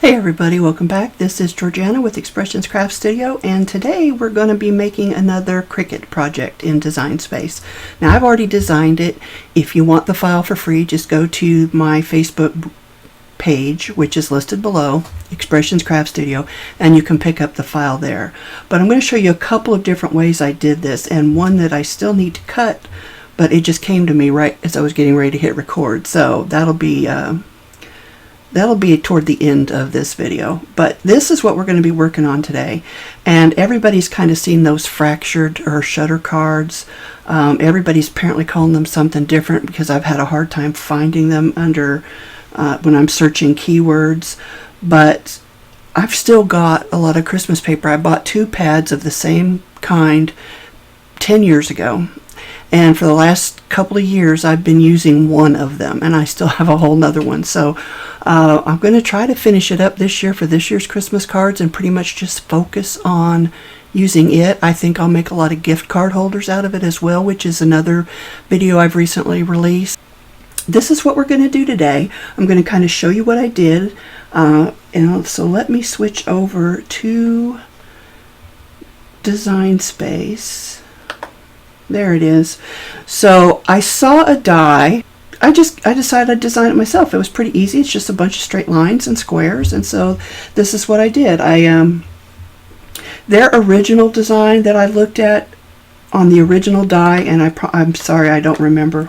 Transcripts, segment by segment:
Hey everybody, welcome back. This is Georgiana with Expressions Craft Studio, and today we're going to be making another Cricut project in Design Space. Now I've already designed it. If you want the file for free, just go to my Facebook page, which is listed below, Expressions Craft Studio, and you can pick up the file there. But I'm going to show you a couple of different ways I did this, and one that I still need to cut, but it just came to me right as I was getting ready to hit record. So that'll be toward the end of this video, but this is what we're going to be working on today. And everybody's kind of seen those fractured or shutter cards. Everybody's apparently calling them something different because I've had a hard time finding them under when I'm searching keywords. But I've still got a lot of Christmas paper. I bought 2 pads of the same kind 10 years ago. And for the last couple of years, I've been using one of them, and I still have a whole nother one. So I'm going to try to finish it up this year for this year's Christmas cards and pretty much just focus on using it. I think I'll make a lot of gift card holders out of it as well, which is another video I've recently released. This is what we're going to do today. I'm going to kind of show you what I did. And so let me switch over to Design Space. There it is. So I saw a die. I decided I'd design it myself. It was pretty easy. It's just a bunch of straight lines and squares, and so this is what I did. Their original design that I looked at on the original die, and I'm sorry, I don't remember.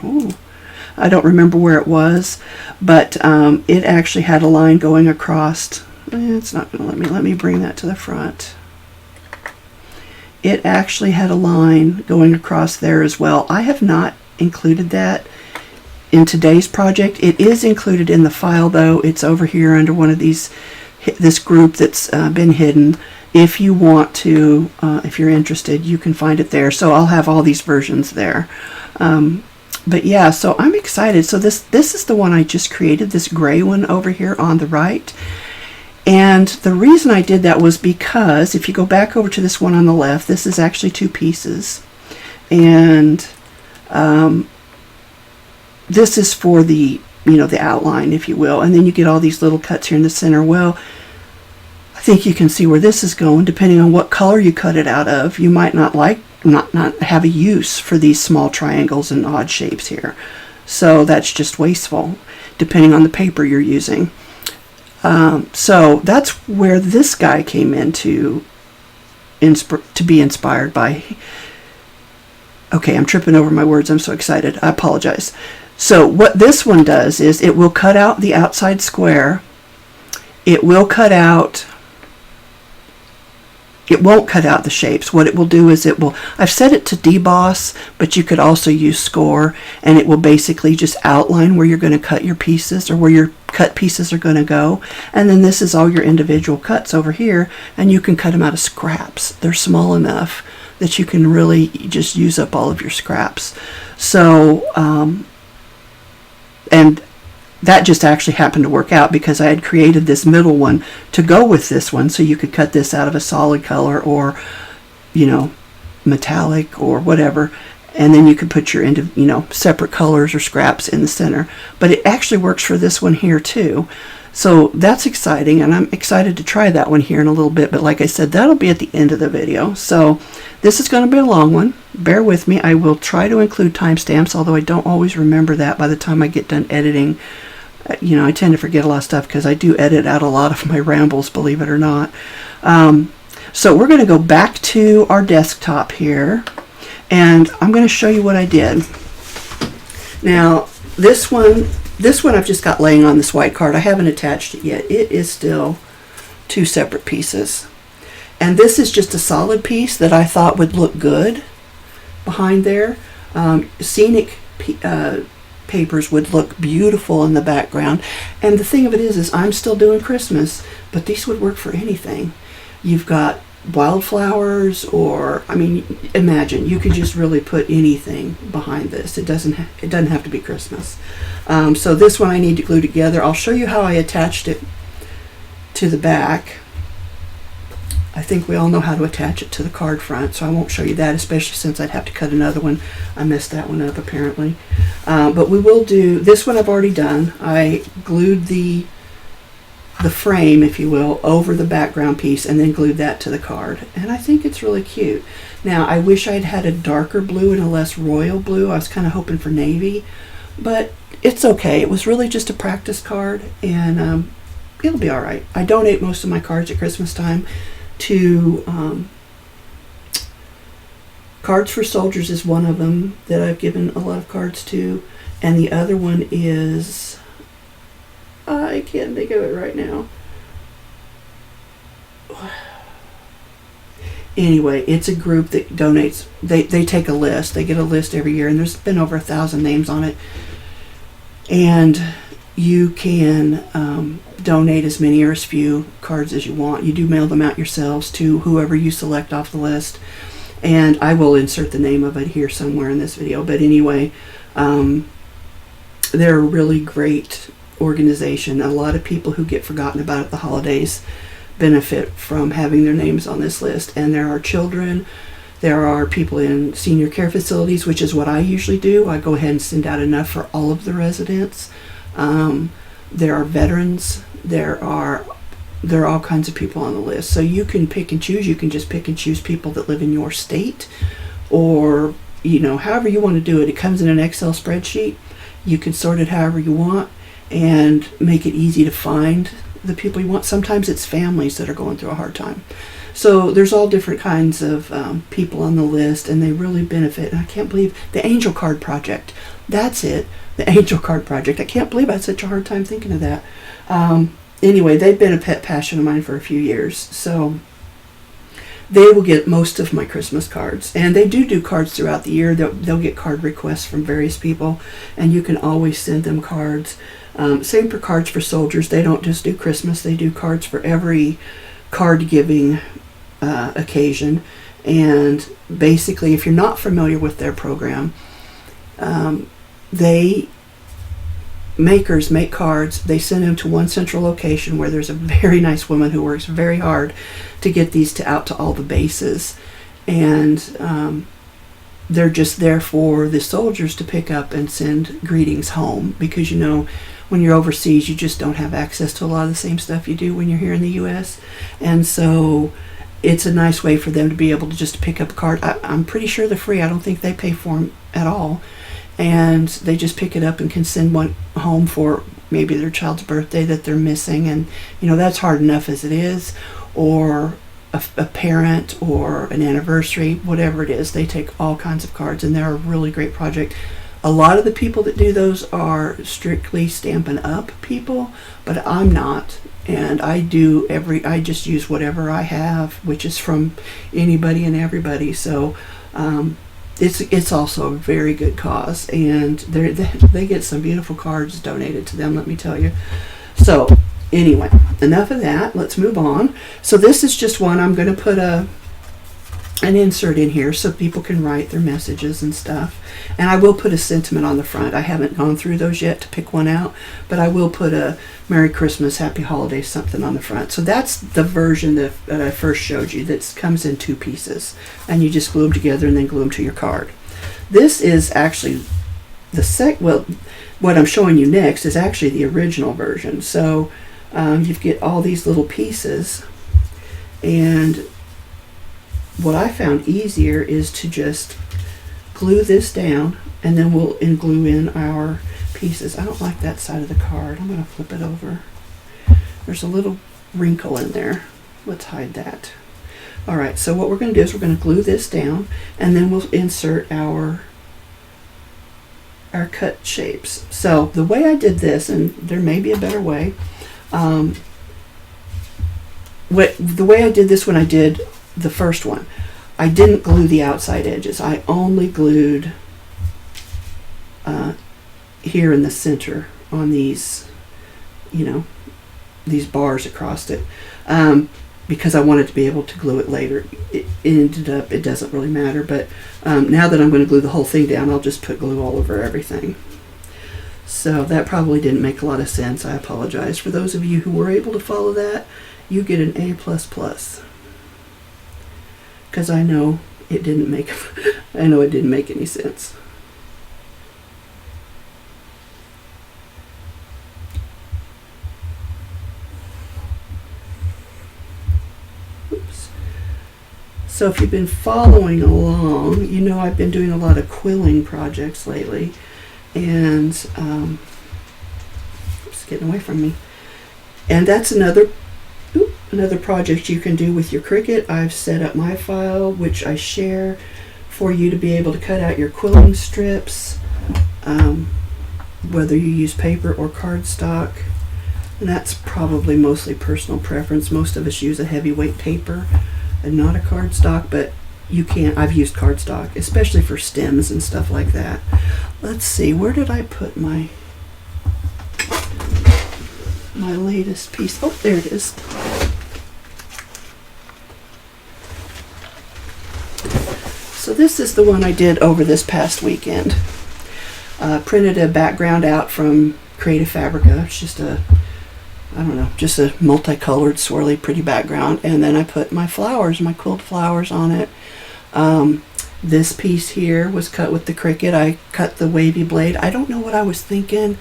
I don't remember where it was, but it actually had a line going across. It's not going to let me bring that to the front. It actually had a line going across there as well. I have not included that in today's project. It is included in the file though. It's over here under one of these, this group that's been hidden. If you want to, if you're interested, you can find it there. So I'll have all these versions there. But yeah, so I'm excited. So this is the one I just created, this gray one over here on the right. And the reason I did that was because if you go back over to this one on the left, this is actually 2 pieces. And this is for the, the outline, if you will. And then you get all these little cuts here in the center. Well, I think you can see where this is going. Depending on what color you cut it out of, you might not have a use for these small triangles and odd shapes here. So that's just wasteful, depending on the paper you're using. So that's where this guy came in to be inspired by. Okay, I'm tripping over my words. I'm so excited. I apologize. So what this one does is it will cut out the outside square. It won't cut out the shapes. What it will do is I've set it to deboss, but you could also use score, and it will basically just outline where you're going to cut your pieces or where your cut pieces are going to go. And then this is all your individual cuts over here, and you can cut them out of scraps. They're small enough that you can really just use up all of your scraps. So, and that just actually happened to work out because I had created this middle one to go with this one, so you could cut this out of a solid color or, metallic or whatever, and then you could put your separate colors or scraps in the center. But it actually works for this one here too. So that's exciting, and I'm excited to try that one here in a little bit. But like I said, that'll be at the end of the video. So this is going to be a long one. Bear with me. I will try to include timestamps, although I don't always remember that by the time I get done editing. I tend to forget a lot of stuff because I do edit out a lot of my rambles, believe it or not. So we're going to go back to our desktop here, and I'm going to show you what I did. Now, this one I've just got laying on this white card. I haven't attached it yet. It is still 2 separate pieces. And this is just a solid piece that I thought would look good behind there. Scenic papers would look beautiful in the background. And the thing of it is I'm still doing Christmas, but these would work for anything. You've got wildflowers, or imagine you could just really put anything behind this. It doesn't have to be Christmas. So this one I need to glue together. I'll show you how I attached it to the back. I think we all know how to attach it to the card front, so I won't show you that, especially since I'd have to cut another one. I messed that one up apparently. But we will do this one. I've already done. I glued the the frame, if you will, over the background piece and then glued that to the card. And I think it's really cute. Now, I wish I'd had a darker blue and a less royal blue. I was kind of hoping for navy, but it's okay. It was really just a practice card, and it'll be all right. I donate most of my cards at Christmas time to Cards for Soldiers is one of them that I've given a lot of cards to, and the other one is, I can't think of it right now. Anyway, it's a group that donates. They take a list. They get a list every year, and there's been over 1,000 names on it. And you can donate as many or as few cards as you want. You do mail them out yourselves to whoever you select off the list. And I will insert the name of it here somewhere in this video. But anyway, they're a really great organization. A lot of people who get forgotten about at the holidays benefit from having their names on this list. And there are children, there are people in senior care facilities, which is what I usually do. I go ahead and send out enough for all of the residents. There are veterans, there are all kinds of people on the list. So you can pick and choose. You can just pick and choose people that live in your state, or however you want to do it. It comes in an Excel spreadsheet. You can sort it however you want and make it easy to find the people you want. Sometimes it's families that are going through a hard time. So there's all different kinds of people on the list, and they really benefit. And I can't believe the Angel Card Project. That's it, the Angel Card Project. I can't believe I had such a hard time thinking of that. Anyway, they've been a pet passion of mine for a few years. So they will get most of my Christmas cards. And they do cards throughout the year. They'll get card requests from various people, and you can always send them cards. Same for Cards for Soldiers. They don't just do Christmas. They do cards for every card giving occasion. And basically, if you're not familiar with their program, makers make cards. They send them to one central location where there's a very nice woman who works very hard to get these out to all the bases. And they're just there for the soldiers to pick up and send greetings home, because when you're overseas, you just don't have access to a lot of the same stuff you do when you're here in the U.S. And so it's a nice way for them to be able to just pick up a card. I'm pretty sure they're free. I don't think they pay for them at all. And they just pick it up and can send one home for maybe their child's birthday that they're missing. And, that's hard enough as it is. Or a parent, or an anniversary, whatever it is. They take all kinds of cards, and they're a really great project. A lot of the people that do those are strictly Stampin' Up! People, but I'm not. And I just use whatever I have, which is from anybody and everybody. So it's also a very good cause, and they get some beautiful cards donated to them, let me tell you. So anyway, enough of that. Let's move on. So this is just one. I'm going to put an insert in here so people can write their messages and stuff. And I will put a sentiment on the front. I haven't gone through those yet to pick one out, but I will put a Merry Christmas, Happy Holidays, something on the front. So that's the version that I first showed you, that comes in 2 pieces. And you just glue them together and then glue them to your card. This is actually what I'm showing you next is actually the original version. So you get all these little pieces, and what I found easier is to just glue this down, and then we'll glue in our pieces. I don't like that side of the card. I'm going to flip it over. There's a little wrinkle in there. Let's hide that. All right, so what we're going to do is we're going to glue this down, and then we'll insert our cut shapes. So the way I did this, and there may be a better way, the way I did this when I did the first one, I didn't glue the outside edges. I only glued here in the center on these, these bars across it, because I wanted to be able to glue it later. It doesn't really matter, but now that I'm going to glue the whole thing down, I'll just put glue all over everything. So that probably didn't make a lot of sense. I apologize. For those of you who were able to follow that, you get an A++. Because I know it didn't make any sense. So if you've been following along, you know I've been doing a lot of quilling projects lately, and it's getting away from me. And that's another project you can do with your Cricut. I've set up my file, which I share, for you to be able to cut out your quilling strips, whether you use paper or cardstock. And that's probably mostly personal preference. Most of us use a heavyweight paper and not a cardstock, but you can. I've used cardstock, especially for stems and stuff like that. Let's see, where did I put my latest piece? Oh, there it is. So this is the one I did over this past weekend. Printed a background out from Creative Fabrica. It's just a multicolored, swirly, pretty background. And then I put my flowers, my quilled flowers on it. This piece here was cut with the Cricut. I cut the wavy blade. I don't know what I was thinking.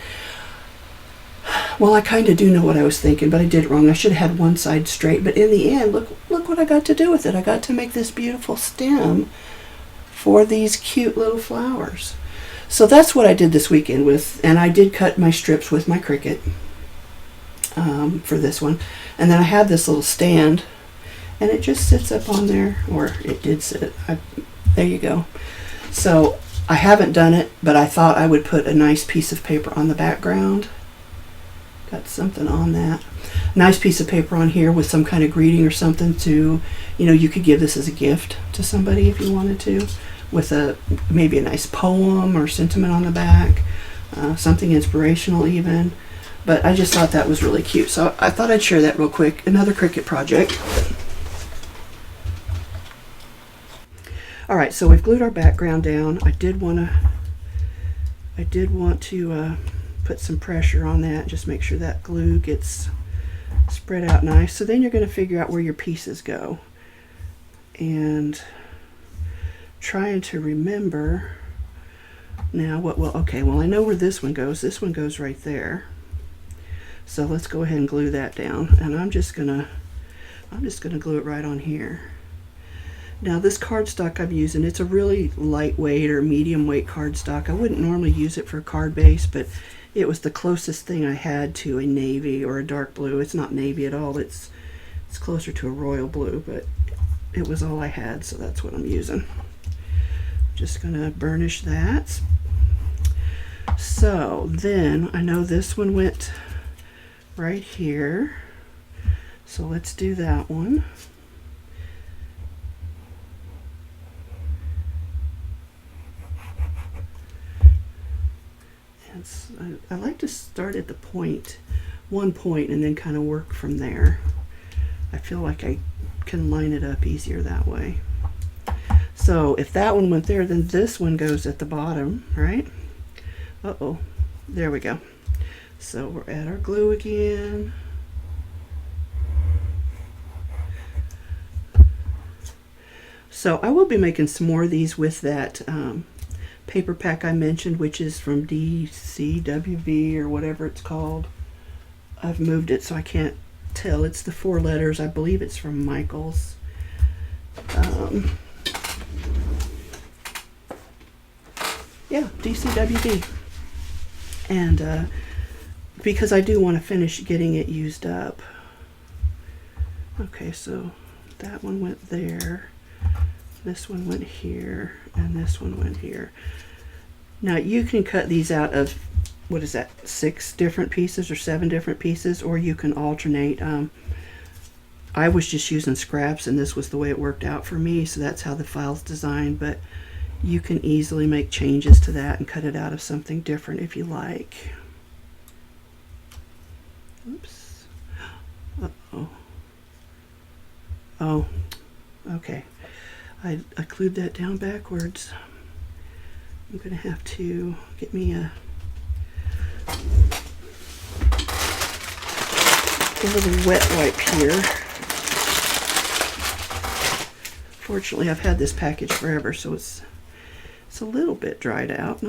Well, I kind of do know what I was thinking, but I did it wrong. I should have had one side straight. But in the end, look what I got to do with it. I got to make this beautiful stem for these cute little flowers. So that's what I did this weekend with, and I did cut my strips with my Cricut for this one. And then I have this little stand, and it just sits up on there, or it did sit. There you go. So I haven't done it, but I thought I would put a nice piece of paper on the background. Got something on that. Nice piece of paper on here with some kind of greeting or something to, you could give this as a gift to somebody if you wanted to, with maybe a nice poem or sentiment on the back, something inspirational even. But I just thought that was really cute, so I thought I'd share that real quick. Another Cricut project. All right, so we've glued our background down. I did want to put some pressure on that, just make sure that glue gets spread out nice. So then you're going to figure out where your pieces go, and trying to remember now well, I know where this one goes. This one goes right there. So let's go ahead and glue that down, and I'm just gonna glue it right on here. Now this cardstock I'm using, it's a really lightweight or medium weight cardstock. I wouldn't normally use it for a card base, but it was the closest thing I had to a navy or a dark blue. It's not navy at all. It's closer to a royal blue, but it was all I had, so that's what I'm using. Just gonna burnish that. So then I know this one went right here, so let's do that one. I like to start at the one point, and then kind of work from there. I feel like I can line it up easier that way. So if that one went there, then this one goes at the bottom, right? Uh-oh, there we go. So we're at our glue again. So I will be making some more of these with that paper pack I mentioned, which is from DCWV or whatever it's called. I've moved it so I can't tell. It's the 4 letters. I believe it's from Michael's. Yeah, DCWV. And because I do want to finish getting it used up. Okay, so that one went there. This one went here, and this one went here. Now you can cut these out of, what is that, 6 different pieces or 7 different pieces, or you can alternate. I was just using scraps, and this was the way it worked out for me, so that's how the file's designed, but you can easily make changes to that and cut it out of something different if you like. Oops. Uh-oh. Oh, okay. I glued that down backwards. I'm going to have to get me a little wet wipe here. Fortunately, I've had this package forever, so it's a little bit dried out.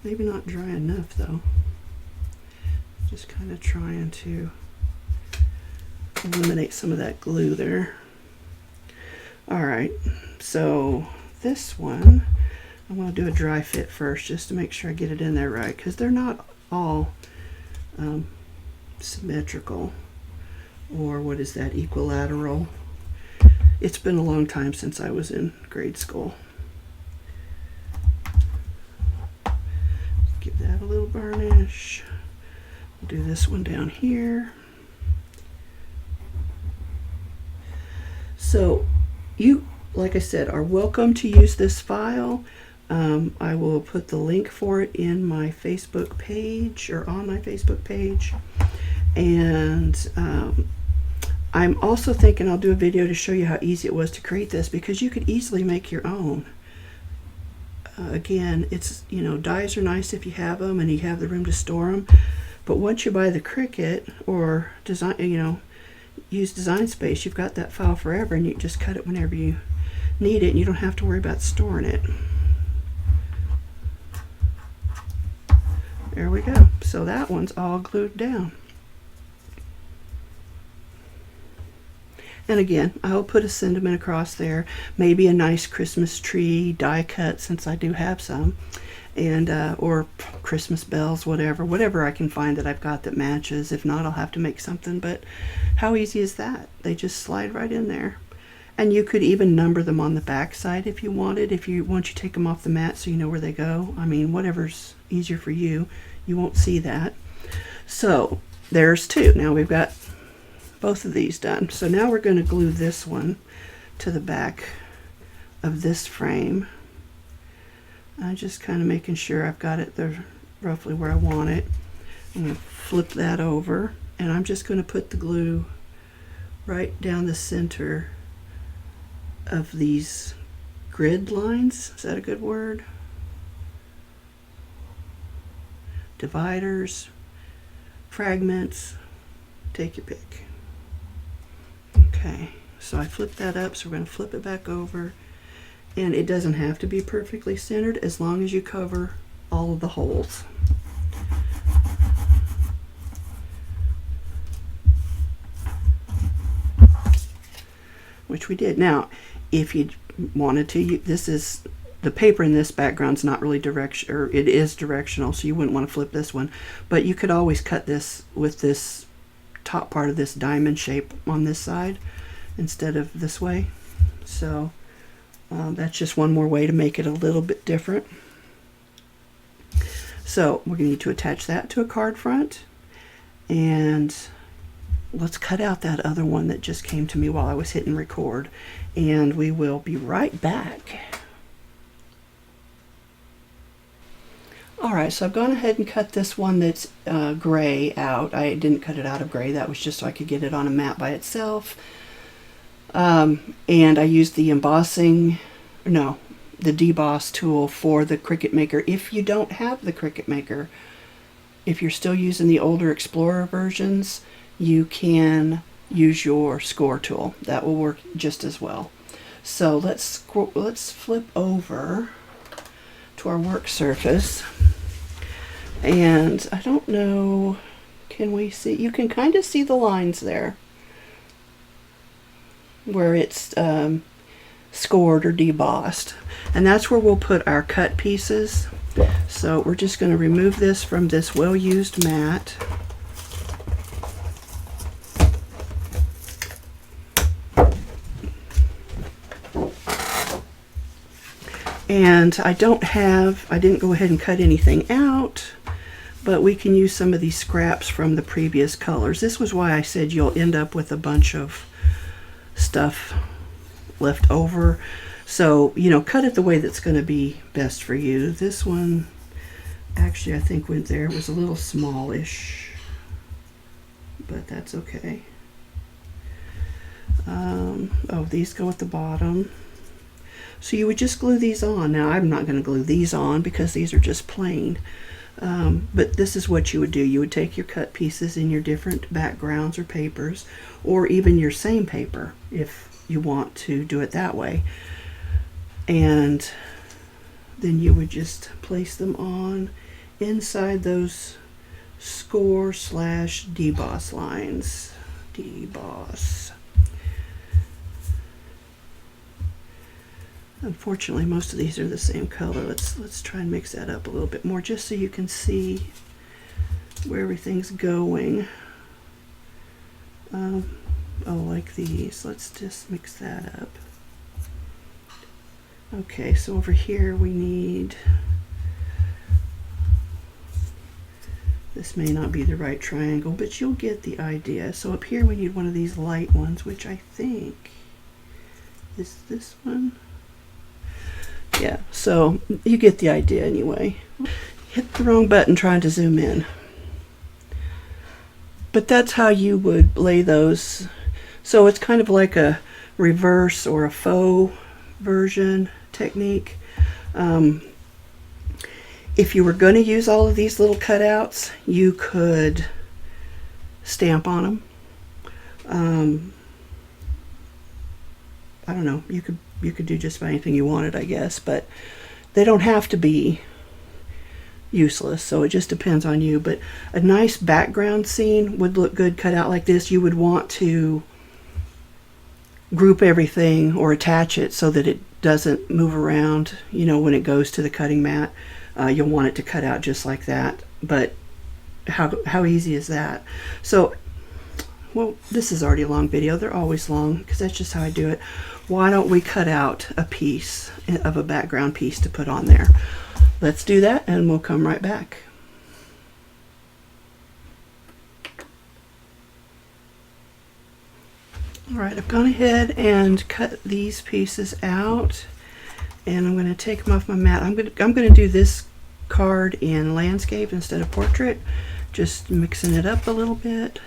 Maybe not dry enough though. Just kind of trying to eliminate some of that glue there. All right, so this one, I'm going to do a dry fit first just to make sure I get it in there right, because they're not all symmetrical, or what is that, equilateral. It's been a long time since I was in grade school. Give that a little burnish. I'll do this one down here. So you, like I said, are welcome to use this file. I will put the link for it in my Facebook page, or on my Facebook page. And I'm also thinking I'll do a video to show you how easy it was to create this, because you could easily make your own. Again, it's, you know, dies are nice if you have them and you have the room to store them. But once you buy the Cricut or design, you know, use Design Space, you've got that file forever, and you just cut it whenever you need it, and you don't have to worry about storing it. There we go. So that one's all glued down. And again, I'll put a sentiment across there, maybe a nice Christmas tree die cut, since I do have some, and or Christmas bells, whatever I can find that I've got that matches. If not, I'll have to make something. But how easy is that? They just slide right in there. And you could even number them on the back side if you wanted, once you take them off the mat, so you know where they go. I mean, whatever's easier for you. You won't see that. So there's two. Now we've got both of these done. So now we're going to glue this one to the back of this frame. I'm just kind of making sure I've got it there roughly where I want it. I'm going to flip that over, and I'm just going to put the glue right down the center of these grid lines. Is that a good word? Dividers, fragments, take your pick. Okay, so I flipped that up, so we're going to flip it back over. And it doesn't have to be perfectly centered, as long as you cover all of the holes. Which we did. Now, if you wanted to, this is, the paper in this background's not really direction, or it is directional, so you wouldn't want to flip this one. But you could always cut this with this top part of this diamond shape on this side instead of this way. So that's just one more way to make it a little bit different. So we're going to need to attach that to a card front, and let's cut out that other one that just came to me while I was hitting record, and we will be right back. Alright, so I've gone ahead and cut this one that's gray out. I didn't cut it out of gray, that was just so I could get it on a mat by itself. And I used the the deboss tool for the Cricut Maker. If you don't have the Cricut Maker, if you're still using the older Explorer versions, you can use your score tool. That will work just as well. So let's flip over to our work surface. And I don't know, can we see? You can kind of see the lines there where it's scored or debossed. And that's where we'll put our cut pieces. So we're just going to remove this from this well-used mat. And I didn't go ahead and cut anything out, but we can use some of these scraps from the previous colors. This was why I said you'll end up with a bunch of stuff left over. So, you know, cut it the way that's going to be best for you. This one, actually, I think went there. It was a little smallish, but that's okay. Oh, these go at the bottom. So you would just glue these on. Now, I'm not going to glue these on because these are just plain. But this is what you would do. You would take your cut pieces in your different backgrounds or papers, or even your same paper if you want to do it that way. And then you would just place them on inside those score/deboss lines. Deboss. Unfortunately, most of these are the same color. Let's try and mix that up a little bit more, just so you can see where everything's going. Oh, like these. Let's just mix that up. Okay, so over here we need, this may not be the right triangle, but you'll get the idea. So up here we need one of these light ones, which I think is this one. Yeah, so you get the idea anyway. Hit the wrong button trying to zoom in. But that's how you would lay those. So it's kind of like a reverse or a faux version technique. If you were going to use all of these little cutouts, you could stamp on them. I don't know, you could do just about anything you wanted, I guess, but they don't have to be useless, so it just depends on you. But a nice background scene would look good cut out like this. You would want to group everything or attach it so that it doesn't move around, you know, when it goes to the cutting mat. You'll want it to cut out just like that. But how easy is that? So, well, this is already a long video. They're always long because that's just how I do it. Why don't we cut out a piece of a background piece to put on there? Let's do that and we'll come right back. All right, I've gone ahead and cut these pieces out, and I'm going to take them off my mat. I'm going to do this card in landscape instead of portrait, just mixing it up a little bit.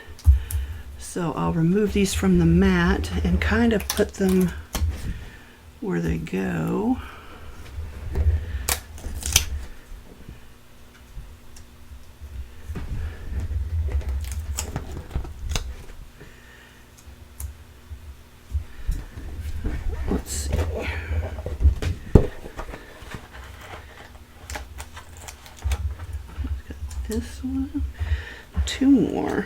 So I'll remove these from the mat and kind of put them where they go. Let's see. Got this one, two more.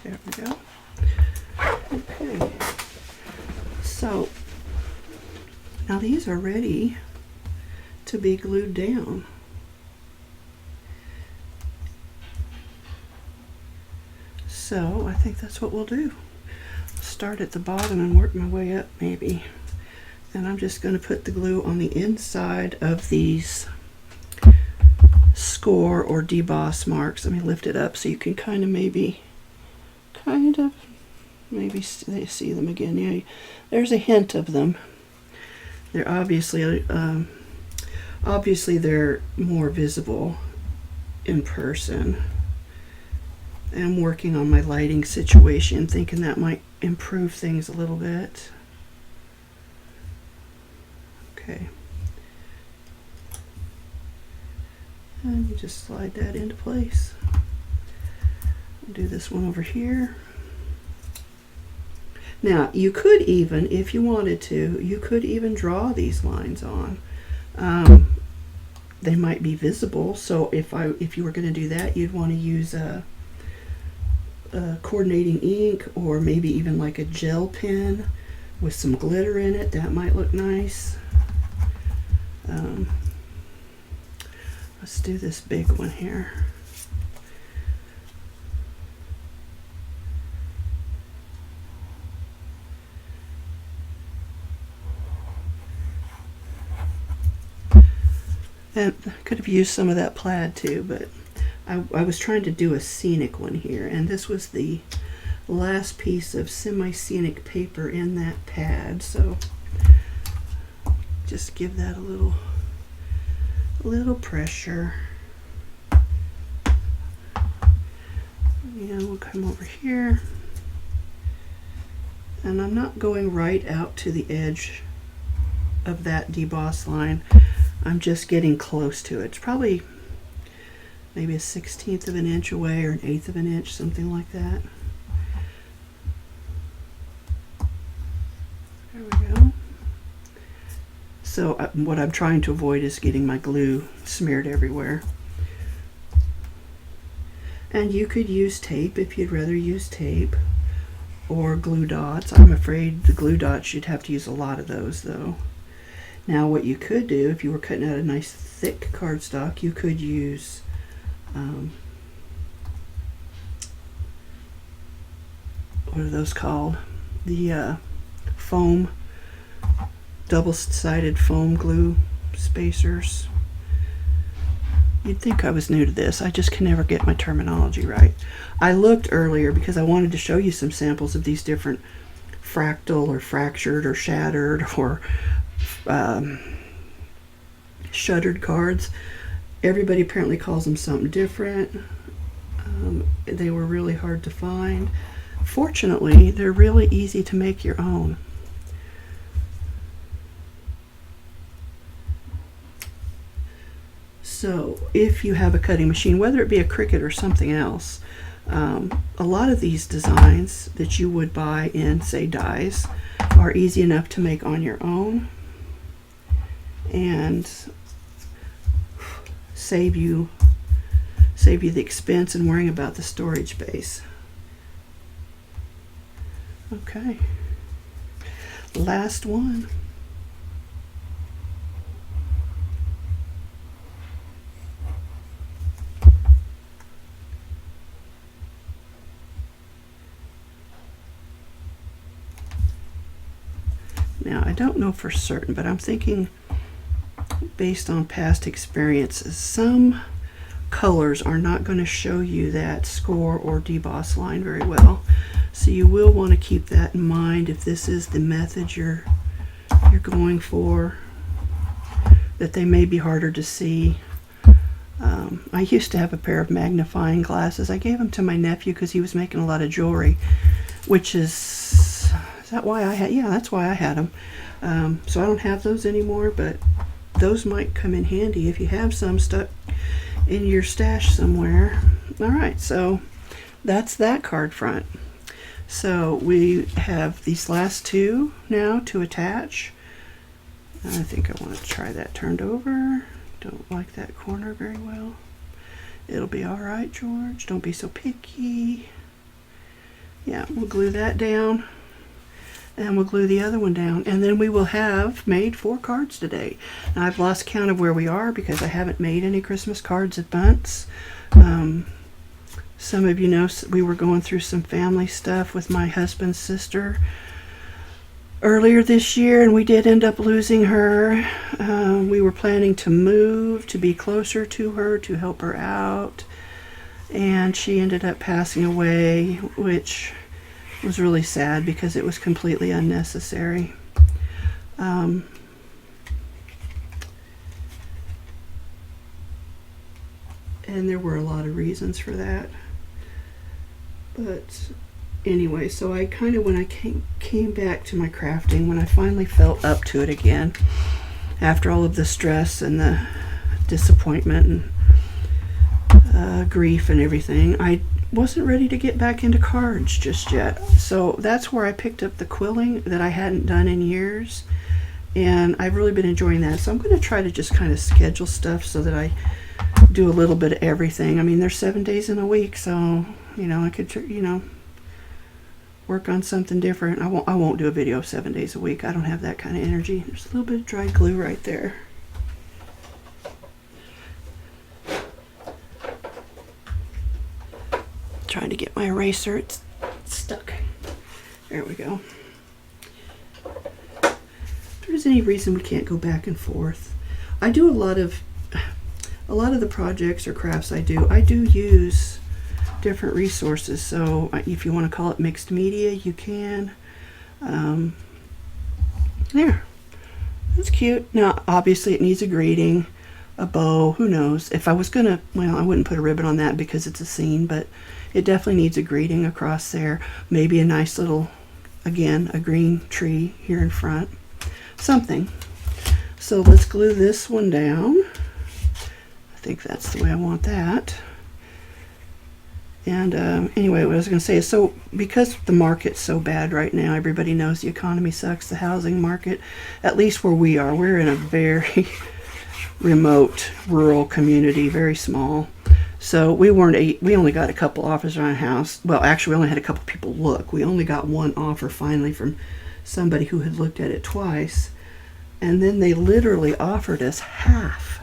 There we go. Okay. So now these are ready to be glued down. So I think that's what we'll do. Start at the bottom and work my way up maybe. And I'm just going to put the glue on the inside of these score or deboss marks. Let me lift it up so you can kind of maybe see them again. Yeah, there's a hint of them. They're obviously they're more visible in person. I'm working on my lighting situation, thinking that might improve things a little bit. Okay. And you just slide that into place. I'll do this one over here. Now, you could even, if you wanted to, you could even draw these lines on. They might be visible, so if you were going to do that, you'd want to use a coordinating ink, or maybe even like a gel pen with some glitter in it. That might look nice. Let's do this big one here. And I could have used some of that plaid too, but I was trying to do a scenic one here, and this was the last piece of semi-scenic paper in that pad, so just give that a little pressure. And we'll come over here, and I'm not going right out to the edge of that deboss line. I'm just getting close to it. It's probably maybe a 1/16 of an inch away, or an 1/8 of an inch, something like that. There we go. So what I'm trying to avoid is getting my glue smeared everywhere. And you could use tape if you'd rather use tape, or glue dots. I'm afraid the glue dots, you'd have to use a lot of those though. Now what you could do, if you were cutting out a nice thick cardstock, you could use what are those called? The foam, double-sided foam glue spacers. You'd think I was new to this. I just can never get my terminology right. I looked earlier because I wanted to show you some samples of these different fractal or fractured or shattered or shuttered cards. Everybody apparently calls them something different. They were really hard to find. Fortunately, they're really easy to make your own. So if you have a cutting machine, whether it be a Cricut or something else, a lot of these designs that you would buy in, say, dies, are easy enough to make on your own and save you the expense and worrying about the storage space. Okay, last one. Now, I don't know for certain, but I'm thinking based on past experiences, some colors are not going to show you that score or deboss line very well. So you will want to keep that in mind if this is the method you're going for, that they may be harder to see. I used to have a pair of magnifying glasses. I gave them to my nephew because he was making a lot of jewelry, which is that why I had, yeah, that's why I had them. So I don't have those anymore, but those might come in handy if you have some stuck in your stash somewhere. All right, so that's that card front. So we have these last two now to attach. I think I want to try that turned over. Don't like that corner very well. It'll be all right, George. Don't be so picky. Yeah, we'll glue that down. And we'll glue the other one down. And then we will have made 4 cards today. Now, I've lost count of where we are because I haven't made any Christmas cards at Bunce. Some of you know we were going through some family stuff with my husband's sister earlier this year, and we did end up losing her. We were planning to move to be closer to her to help her out, and she ended up passing away, which was really sad because it was completely unnecessary. And there were a lot of reasons for that. But anyway, so I kind of, when I came back to my crafting, when I finally felt up to it again, after all of the stress and the disappointment and grief and everything, I wasn't ready to get back into cards just yet. So that's where I picked up the quilling that I hadn't done in years, and I've really been enjoying that. So I'm going to try to just kind of schedule stuff so that I do a little bit of everything. I mean, there's 7 days in a week, so you know, I could, you know, work on something different. I won't do a video 7 days a week. I don't have that kind of energy. There's a little bit of dry glue right there. Trying to get my eraser. It's stuck. There we go. If there's any reason we can't go back and forth, I do a lot of the projects or crafts I do use different resources. So if you want to call it mixed media, you can. There, that's cute. Now obviously it needs a greeting, a bow, who knows. If I was gonna, well, I wouldn't put a ribbon on that because it's a scene, but it definitely needs a greeting across there. Maybe a nice little, again, a green tree here in front, something. So let's glue this one down. I think that's the way I want that. And anyway, what I was going to say is, so because the market's so bad right now, everybody knows the economy sucks, the housing market, at least where we are, we're in a very remote rural community, very small. So we only got a couple offers on a house. Well, actually, we only had a couple people look. We only got one offer finally from somebody who had looked at it twice. And then they literally offered us half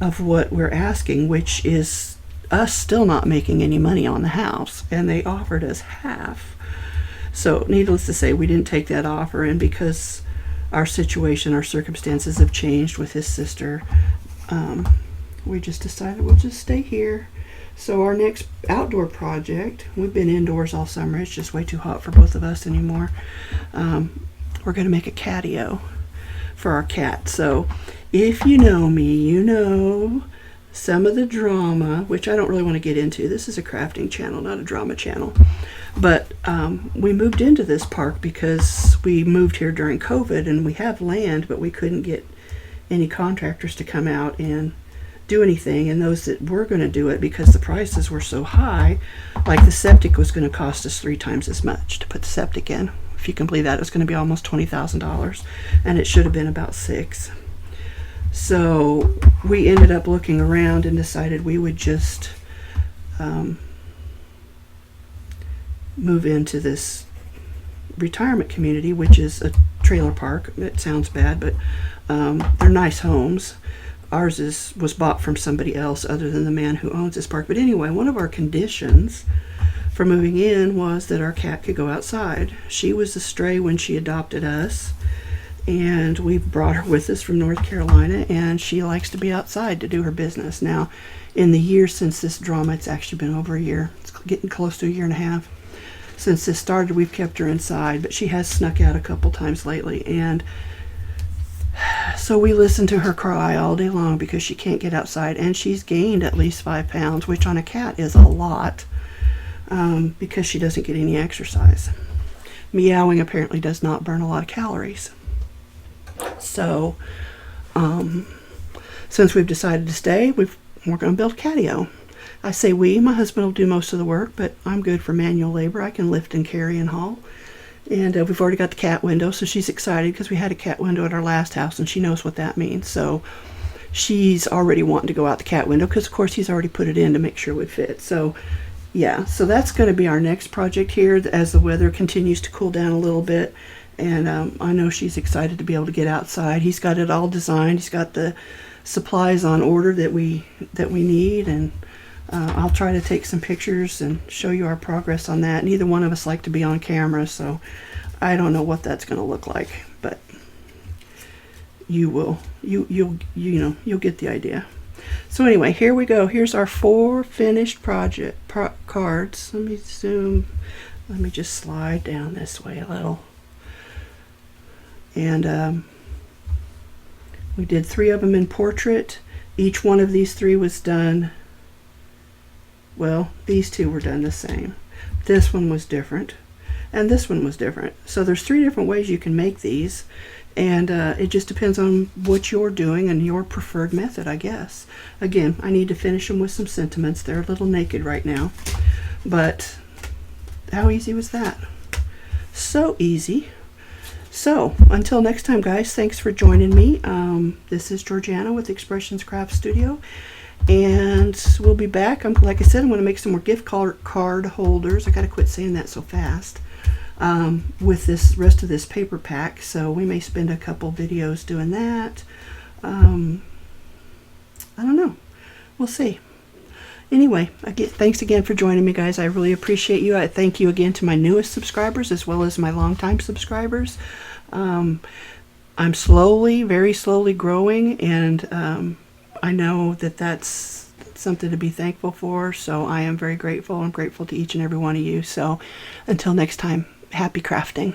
of what we're asking, which is us still not making any money on the house. And they offered us half. So needless to say, we didn't take that offer. And because our situation, our circumstances have changed with his sister, we just decided we'll just stay here. So our next outdoor project, we've been indoors all summer. It's just way too hot for both of us anymore. We're going to make a catio for our cat. So if you know me, you know some of the drama, which I don't really want to get into. This is a crafting channel, not a drama channel. But we moved into this park because we moved here during COVID, and we have land, but we couldn't get any contractors to come out and do anything. And those that were going to do it, because the prices were so high, like the septic was going to cost us 3 times as much to put the septic in. If you can believe that, it was going to be almost $20,000, and it should have been about $6,000. So we ended up looking around and decided we would just move into this retirement community, which is a trailer park. It sounds bad, but they're nice homes. Ours was bought from somebody else other than the man who owns this park. But anyway, one of our conditions for moving in was that our cat could go outside. She was a stray when she adopted us, and we brought her with us from North Carolina, and she likes to be outside to do her business. Now, in the years since this drama, it's actually been over a year. It's getting close to a year and a half. Since this started, we've kept her inside, but she has snuck out a couple times lately, and so we listen to her cry all day long because she can't get outside, and she's gained at least 5 pounds, which on a cat is a lot, because she doesn't get any exercise. Meowing apparently does not burn a lot of calories. So, since we've decided to stay, we're going to build a catio. I say we, my husband will do most of the work, but I'm good for manual labor. I can lift and carry and haul. And we've already got the cat window, so she's excited because we had a cat window at our last house, and she knows what that means. So she's already wanting to go out the cat window because, of course, he's already put it in to make sure it would fit. So, yeah, so that's going to be our next project here as the weather continues to cool down a little bit. And I know she's excited to be able to get outside. He's got it all designed. He's got the supplies on order that we need, and I'll try to take some pictures and show you our progress on that. Neither one of us like to be on camera, so I don't know what that's going to look like, but you will. You'll get the idea. So anyway, here we go. Here's our 4 finished cards. Let me zoom. Let me just slide down this way a little. And we did 3 of them in portrait. Each one of these 3 was done. Well, these 2 were done the same. This one was different, and this one was different. So there's 3 different ways you can make these, and it just depends on what you're doing and your preferred method, I guess. Again, I need to finish them with some sentiments. They're a little naked right now, but how easy was that? So easy. So until next time, guys, thanks for joining me. This is Georgiana with Expressions Craft Studio. And we'll be back. Like I said, I'm going to make some more gift card holders. I got to quit saying that so fast. With this rest of this paper pack, so we may spend a couple videos doing that. I don't know. We'll see. Anyway, thanks again for joining me, guys. I really appreciate you. I thank you again to my newest subscribers as well as my longtime subscribers. I'm slowly, very slowly growing, and I know that that's something to be thankful for, so I am very grateful. I'm grateful to each and every one of you. So until next time, happy crafting.